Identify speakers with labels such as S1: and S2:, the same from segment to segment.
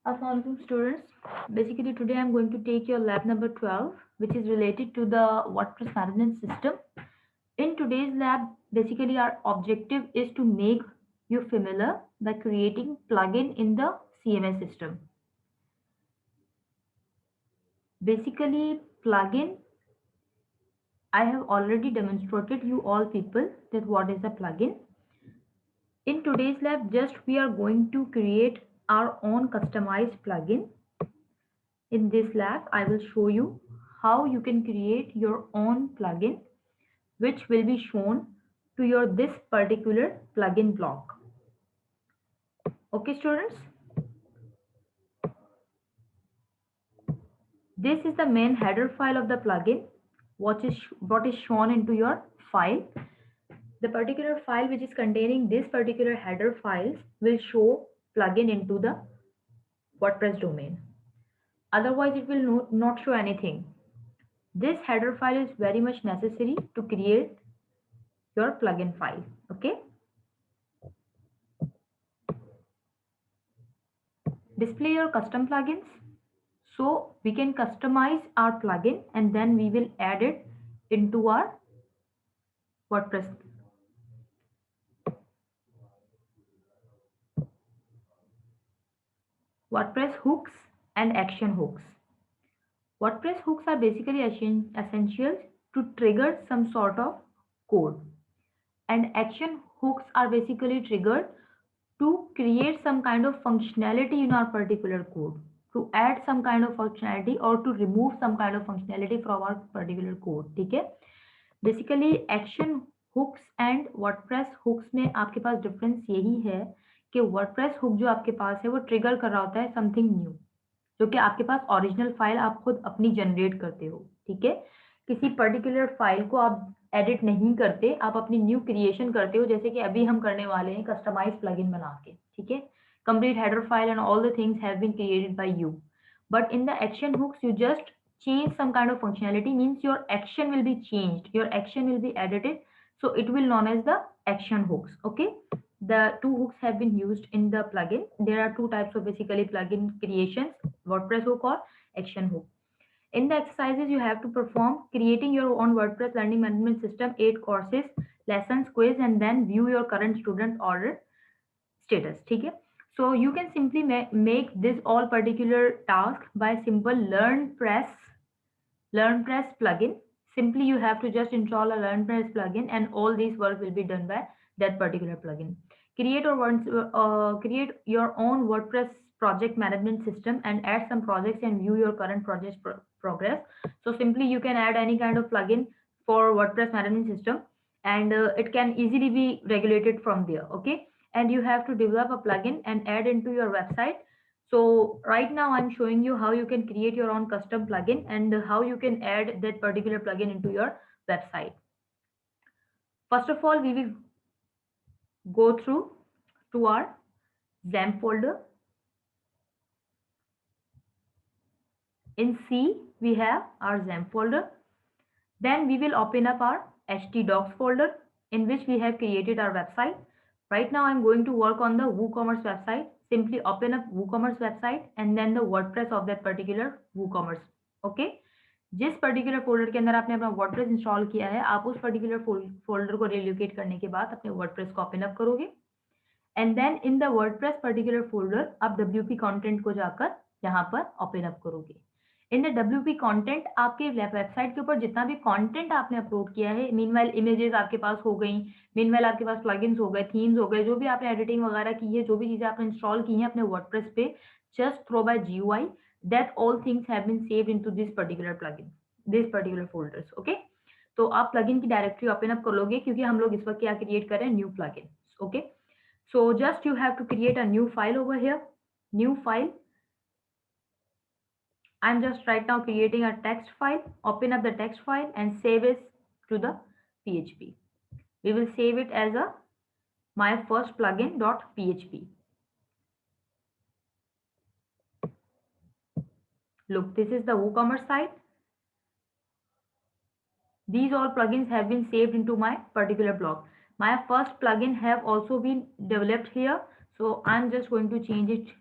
S1: Assalamualaikum students. Basically today I'm going to take your lab number 12 which is related to the WordPress management system. In today's lab basically our objective is to make you familiar by creating plugin in the CMS system. Basically plugin I have already demonstrated you all people that what is a plugin. In today's lab just we are going to create our own customized plugin. In this lab, I will show you how you can create your own plugin, which will be shown to your this particular plugin block. Okay, students. This is the main header file of the plugin. What is shown into your file. The particular file which is containing this particular header files will show plugin into the WordPress domain. Otherwise, it will not show anything. This header file is very much necessary to create your plugin file. Okay. Display your custom plugins. So we can customize our plugin and then we will add it into our WordPress. WordPress hooks and action hooks. WordPress hooks are basically essential to trigger some sort of code, and action hooks are basically triggered to create some kind of functionality in our particular code, to add some kind of functionality or to remove some kind of functionality from our particular code. ठीक है. Basically action hooks and WordPress hooks में आपके पास difference यही है कि WordPress hook जो आपके पास है वो ट्रिगर कर रहा होता है समथिंग न्यू, जो कि आपके पास ओरिजिनल फाइल आप खुद अपनी जनरेट करते हो. ठीक है. किसी पर्टिकुलर फाइल को आप एडिट नहीं करते, आप अपनी न्यू क्रिएशन करते हो, जैसे कि अभी हम करने वाले हैं कस्टमाइज प्लगइन बना के. ठीक है. Complete header file and all the things have been created by you, but in the action hooks you just change some kind of functionality, means your action will be changed, your action will be edited, so it will known as the action hooks. Okay. The two hooks have been used in the plugin. There are two types of basically plugin creations, WordPress hook or action hook. In the exercises you have to perform creating your own WordPress learning management system, 8 courses, lessons, quiz, and then view your current student order status. ठीक है. So you can simply make this all particular task by simple LearnPress plugin. Simply you have to just install a LearnPress plugin and all this work will be done by that particular plugin. Create your own WordPress project management system and add some projects and view your current project progress. So simply you can add any kind of plugin for WordPress management system, and it can easily be regulated from there. Okay. And you have to develop a plugin and add into your website. So right now I'm showing you how you can create your own custom plugin and how you can add that particular plugin into your website. First of all, we will go through to our XAMPP folder. In C, we have our XAMPP folder. Then we will open up our htdocs folder in which we have created our website. Right now I'm going to work on the WooCommerce website. Simply open up WooCommerce website and then the WordPress of that particular WooCommerce. Okay. जिस particular folder के अंदर आपने अपना WordPress install किया है, आप उस particular folder को रिलोकेट करने के बाद अपने वर्डप्रेस को ओपन अप करोगे and then in the WordPress particular folder आप WP कंटेंट को जाकर यहाँ पर ओपन अप करोगे. इन द WP कंटेंट आपके वेबसाइट के ऊपर जितना भी कंटेंट आपने अपलोड किया है, मीनवाइल इमेजेस आपके पास हो गई, मीनवाइल आपके पास प्लगइन्स हो गए, थीम्स हो गए, जो भी आपने एडिटिंग वगैरह की है, जो भी चीजें आपने इंस्टॉल की हैं अपने वर्डप्रेस पे, just through by GUI, that all things have been saved into this particular plugin, this particular folders. Okay. तो आप plugin की डायरेक्टरी ओपन अप कर लोगे क्योंकि हम लोग इस वक्त क्या क्रिएट कर रहे हैं, new plugin. Okay. So just you have to create a new file over here. New file. I'm just right now creating a text file. Open up the text file and save it to the PHP. We will save it as a my first plugin.php. Look, this is the WooCommerce site. These all plugins have been saved into my particular blog. My first plugin have also been developed here. So I'm just going to change it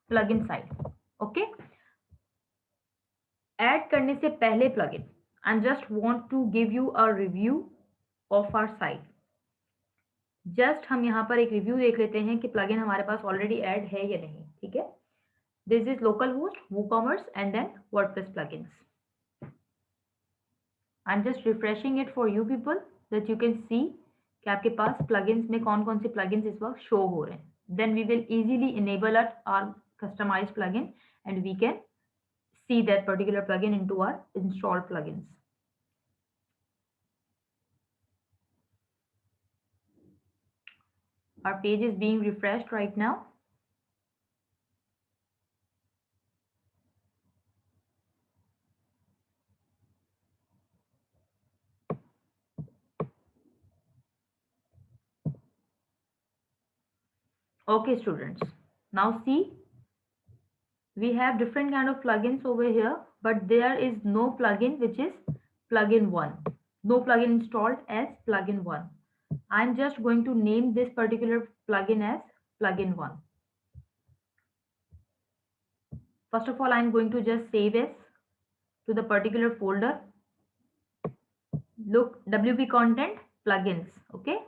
S1: plugin site. Okay, add करने से पहले plugin, I just want to give you a review of our site. Just हम यहाँ पर एक review देख लेते हैं कि प्लगइन हमारे पास ऑलरेडी ऐड है या नहीं। ठीक है, this is local host, WooCommerce and then WordPress plugins. I am just refreshing it for you people that you can see कि आपके पास प्लगइन्स में कौन कौन से प्लगइन्स इस वक्त शो हो रहे हैं। Then we will easily enable our customized plugin and we can see that particular plugin into our installed plugins. Our page is being refreshed right now. Okay, students, now see, we have different kind of plugins over here, but there is no plugin which is plugin 1, no plugin installed as plugin 1. I'm just going to name this particular plugin as plugin 1. First of all, I'm going to just save as to the particular folder. Look, WP content plugins. Okay,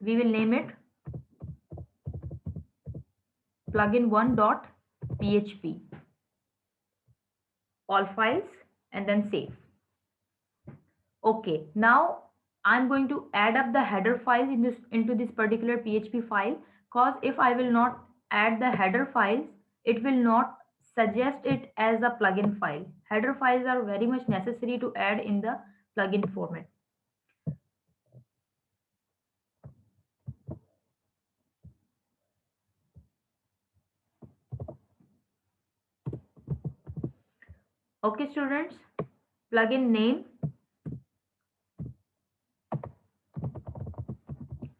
S1: we will name it plugin1.php, all files, and then save. Okay, now I'm going to add up the header files into this particular PHP file, because if I will not add the header files, it will not suggest it as a plugin file. Header files are very much necessary to add in the plugin format. Okay, students, plugin name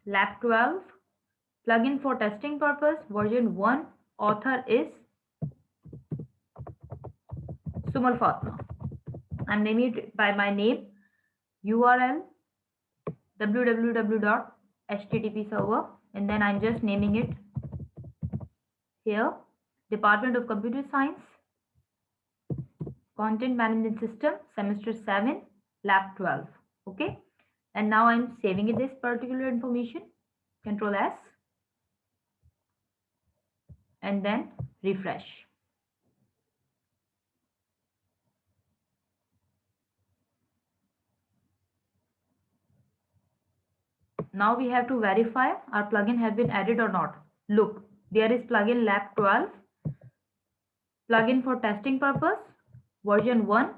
S1: lab 12, plugin for testing purpose version 1, author is Sumal Fatma. I'm naming it by my name, URL www.http server, and then I'm just naming it here, Department of Computer Science, Content Management System, semester 7, lab 12. Okay, and now I'm saving it, this particular information, Control S, and then refresh. Now we have to verify our plugin has been added or not. Look, there is plugin lab 12, plugin for testing purpose, version 1,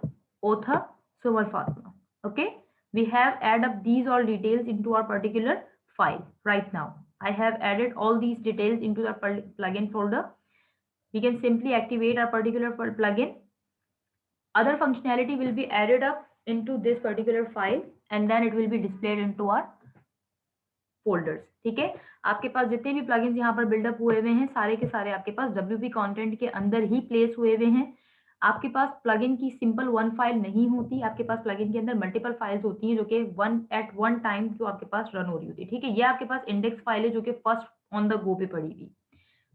S1: author Sumal Fatma. Okay, we have added up these all details into our particular file right now. I have added all these details into the plugin folder. We can simply activate our particular plugin. Other functionality will be added up into this particular file and then it will be displayed into our folders. ठीक है, आपके पास जितने भी plugins यहाँ पर buildup हुए हुए हैं सारे के सारे आपके पास WP कंटेंट के अंदर ही प्लेस हुए हुए हैं। आपके पास प्लगइन की सिंपल वन फाइल नहीं होती, आपके पास प्लगइन के अंदर मल्टीपल फाइल्स होती हैं जो कि वन टाइम जो आपके पास रन हो रही होती है। ठीक है, ये आपके पास इंडेक्स फाइल है जो कि फर्स्ट ऑन द गो पे पड़ी हुई।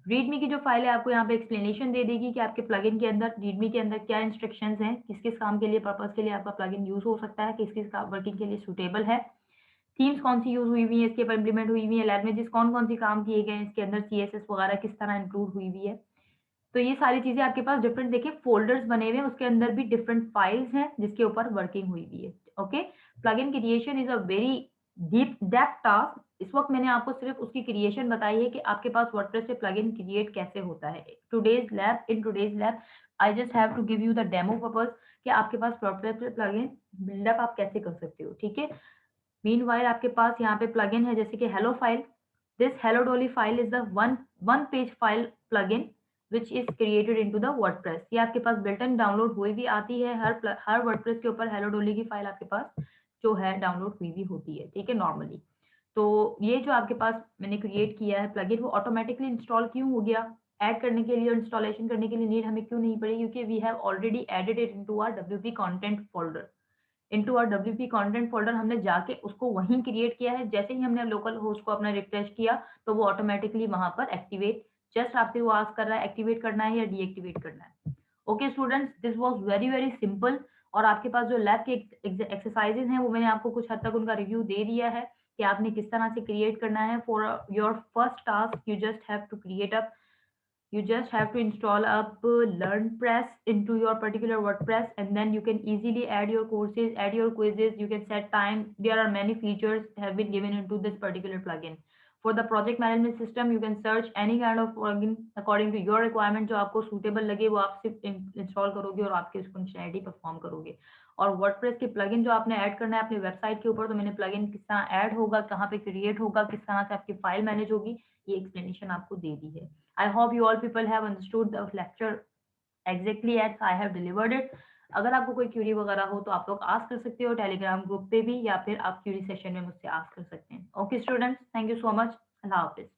S1: रीडमी की जो फाइल है आपको यहाँ पे एक्सप्लेनेशन दे देगी कि आपके प्लगइन के अंदर रीडमी के अंदर क्या इंस्ट्रक्शंस हैं, किस किस काम के लिए पर्पस के लिए आपका प्लगइन यूज हो सकता है, किस किस वर्किंग के लिए सुटेबल है, थीम्स कौन सी यूज हुई हुई है इसके ऊपर इंप्लीमेंट हुई हुई है, लैंग्वेजेस कौन कौन सी काम किए गए हैं इसके अंदर, CSS वगैरह किस तरह इंक्लूड हुई हुई है। तो ये सारी चीजें आपके पास डिफरेंट देखिए फोल्डर्स बने हुए हैं, उसके अंदर भी डिफरेंट फाइल्स हैं जिसके ऊपर वर्किंग हुई हुई है। Okay, plugin creation is a very deep depth task. इस वक्त मैंने आपको सिर्फ उसकी क्रिएशन बताई है कि आपके पास वर्डप्रेस से प्लगइन क्रिएट कैसे होता है। In today's lab I just have to give you the demo purpose कि आपके पास वर्डप्रेस से प्लगइन बिल्डअप आप कैसे कर सकते हो। ठीक है, मीनवाइल आपके पास यहाँ पे प्लगइन है जैसे कि hello file. This hello Dolly file is the one page file plugin which is created into the WordPress. ये आपके पास बिल्ट इन डाउनलोड हुई भी आती है, हर वर्डप्रेस के ऊपर हेलो डॉली की फाइल आपके पास जो है डाउनलोड हुई भी होती है। ठीक है, नॉर्मली तो ये जो आपके पास मैंने क्रिएट किया है प्लगइन वो ऑटोमेटिकली इंस्टॉल क्यों हो गया, ऐड करने के लिए और इंस्टॉलेशन करने के लिए नीड हमें क्यों नहीं पड़ी, क्योंकि we have already added it into our WP content folder into our WP content folder हमने जाके उसको वहीं क्रिएट किया है। जैसे ही हमने लोकल होस्ट को अपना रिफ्रेश किया तो वो ऑटोमेटिकली वहां पर एक्टिवेट, जस्ट आपसे वो आस्क कर रहा है एक्टिवेट करना है या डीएक्टिवेट करना है। Okay students, this was very very simple. और आपके पास जो लैब के एक्सरसाइजेज हैं वो मैंने आपको कुछ हद तक उनका रिव्यू दे दिया है कि आपने किस तरह से क्रिएट करना है। For your first task you just have to create up, you just have to install up LearnPress into your particular WordPress, and then you can easily add your courses, add your quizzes, you can set time. There are many features have been given into this particular plugin. For the project management system, you can search any kind of plugin according to your requirement, जो आपको suitable लगे वो आप सिर्फ install करोगे और आपके उसको फंक्शनैलिटी परफॉर्म करोगे। और वर्डप्रेस के प्लगइन जो आपने ऐड करना है अपने वेबसाइट के ऊपर, तो मैंने प्लगइन किस तरह ऐड होगा, कहाँ पे क्रिएट होगा, किस तरह से आपकी फाइल मैनेज होगी, ये एक्सप्लेनेशन आपको दे दी है। I hope you all people have understood the lecture exactly as I have delivered it. अगर आपको कोई क्यूरी वगैरह हो तो आप लोग आस्क कर सकते हो टेलीग्राम ग्रुप पे भी, या फिर आप क्यूरी सेशन में मुझसे आस्क कर सकते हैं। Okay students, thank you so much. Allah Hafiz.